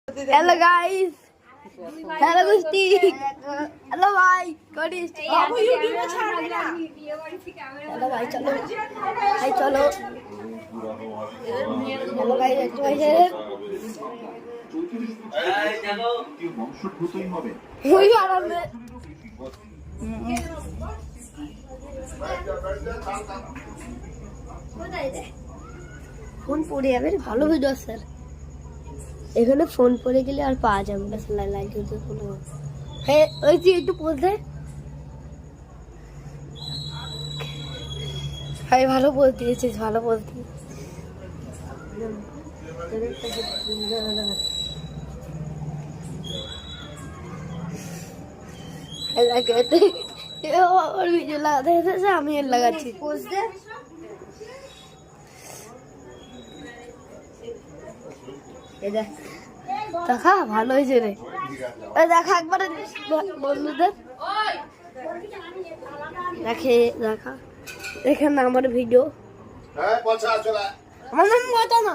Hello guys, hello गुस्ती, hello भाई, कौनिस, YouTube में छाड़ देना। हेलो भाई चलो, भाई चलो। हेलो गाइस, একটু ভাই রে। এই দেখো কি বংশোদ্ভূতই হবে। ওই আরামে। ফোন পড়ে যাবে, ভালো ভিডিও স্যার। এখানে ফোন পড়ে গেলে আর পাওয়া যাবে না, লাইক দিতে কোনো। হ্যাঁ ওই যে একটু বলতে ভাই, ভালো বলতে দিয়েছিস, ভালো বলতে। ভিডিও লাগাতে এসেছে, আমি এর লাগাচ্ছি। দেখা ভালো হয়েছে রে, দেখা একবার বন্ধুদের দেখে দেখা দেখেন না আমার ভিডিও। আমার নাম বলতো না।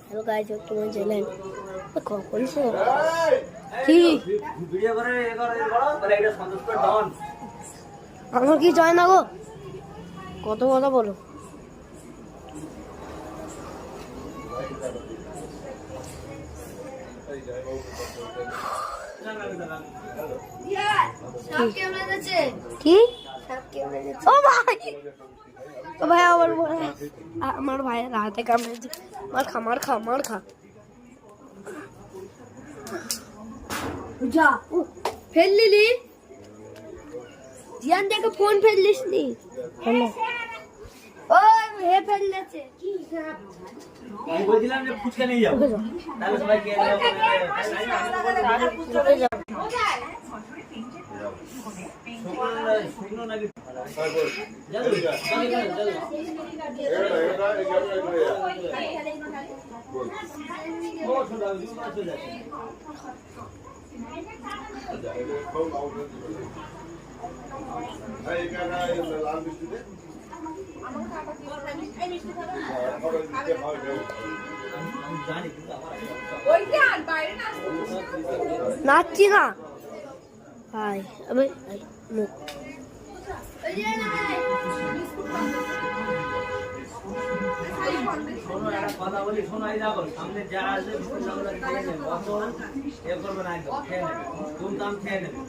হ্যালো গাইস, তোমার চ্যানেল কখন কি আমার কি জয় না গো, কত কথা বলো। কি ও ভাই, ও ভাই আমার ভাইয়ের হাতে কামড়েছে। মার খা যা। ফেল লিলি জিয়ান, দেখে ফোন ফেললিস নি। হ্যালো ওই হে ফেললেছে। আমি বলছিলাম যে ফুচকা নিয়ে যাও, তাহলে সবাই কে যাবে। শুকনো নাকি নাচছি না ভাই, আমি মুখ কথা বলি, শোনো। এই দেখো সামনে যা আসবে খেয়ে নেবে, অত এ করবে না, একদম খেয়ে নেবে, দুমদাম খেয়ে নেবে।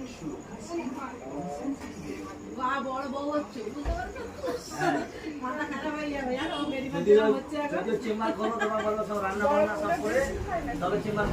যদিও চেম্বার করো, তোমার সব রান্না বান্না সব করে তবে চেম্বার